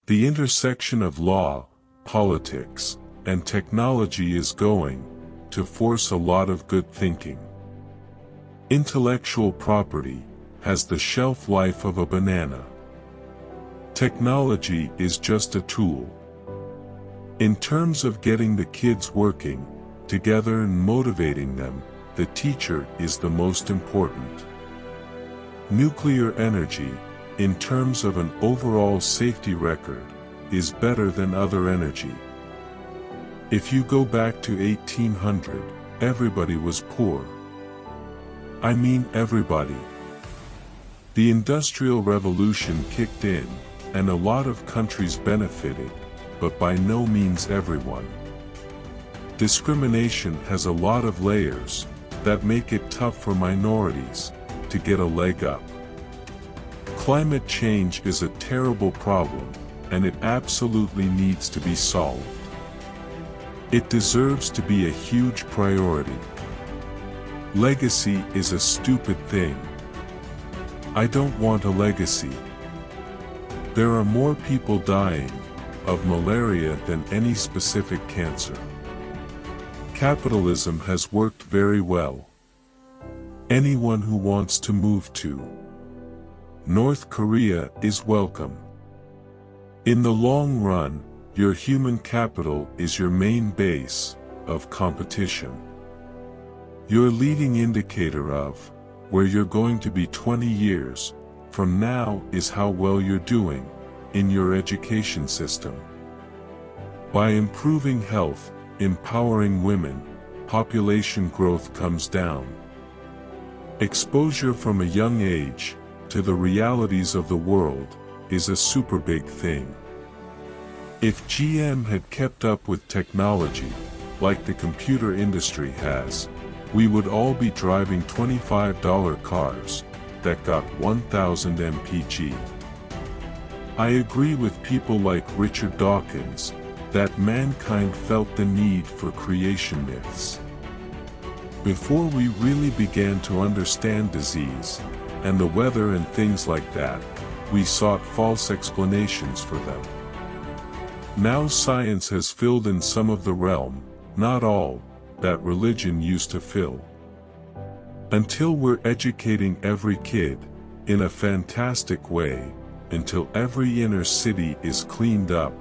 The intersection of law, politics, and technology is going to force a lot of good thinking. Intellectual property has the shelf life of a banana. Technology is just a tool. In terms of getting the kids working together and motivating them, the teacher is the most important. Nuclear energy, in terms of an overall safety record, is better than other energy. If you go back to 1800, everybody was poor. I mean everybody. The Industrial Revolution kicked in, and a lot of countries benefited, but by no means everyone. Discrimination has a lot of layers that make it tough for minorities to get a leg up. Climate change is a terrible problem, and it absolutely needs to be solved. It deserves to be a huge priority. Legacy is a stupid thing. I don't want a legacy. There are more people dying of malaria than any specific cancer. Capitalism has worked very well. Anyone who wants to move to North Korea is welcome. In the long run, your human capital is your main base of competition. Your leading indicator of where you're going to be 20 years from now is how well you're doing in your education system. By improving health, empowering women, population growth comes down. Exposure from a young age to the realities of the world is a super big thing. If GM had kept up with technology, like the computer industry has, we would all be driving $25 cars that got 1000 mpg. I agree with people like Richard Dawkins that mankind felt the need for creation myths. Before we really began to understand disease and the weather and things like that, we sought false explanations for them. Now science has filled in some of the realm, not all, that religion used to fill. Until we're educating every kid in a fantastic way, until every inner city is cleaned up,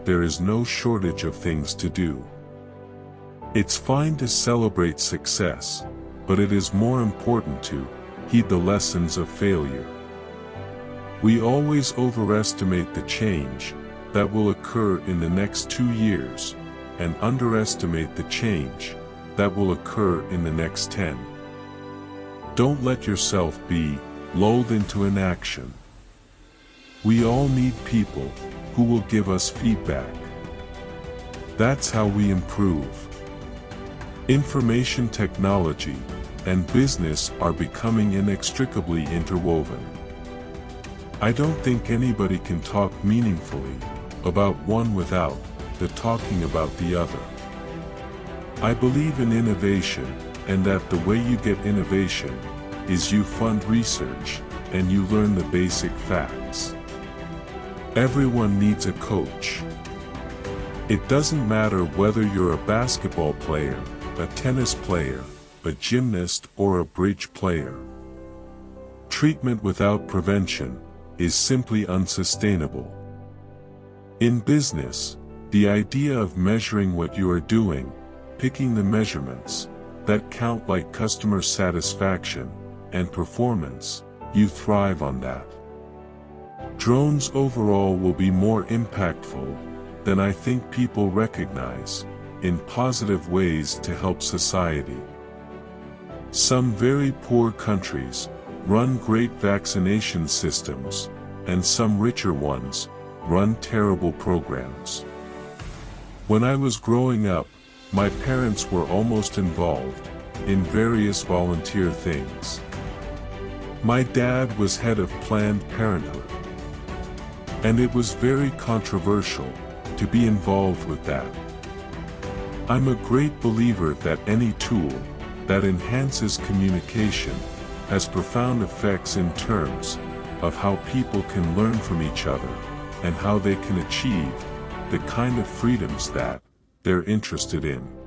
there is no shortage of things to do. It's fine to celebrate success, but it is more important to heed the lessons of failure. We always overestimate the change that will occur in the next 2 years, and underestimate the change that will occur in the next 10. Don't let yourself be lulled into inaction. We all need people who will give us feedback. That's how we improve. Information technology and business are becoming inextricably interwoven. I don't think anybody can talk meaningfully about one without the talking about the other. I believe in innovation, and that the way you get innovation is you fund research and you learn the basic facts. Everyone needs a coach. It doesn't matter whether you're a basketball player, a tennis player, a gymnast, or a bridge player. Treatment without prevention is simply unsustainable. In business, the idea of measuring what you are doing, picking the measurements that count like customer satisfaction and performance, you thrive on that. Drones overall will be more impactful than I think people recognize, in positive ways to help society. Some very poor countries run great vaccination systems, and some richer ones run terrible programs. When I was growing up, my parents were almost involved in various volunteer things. My dad was head of Planned Parenthood, and it was very controversial to be involved with that. I'm a great believer that any tool that enhances communication has profound effects in terms of how people can learn from each other and how they can achieve the kind of freedoms that they're interested in.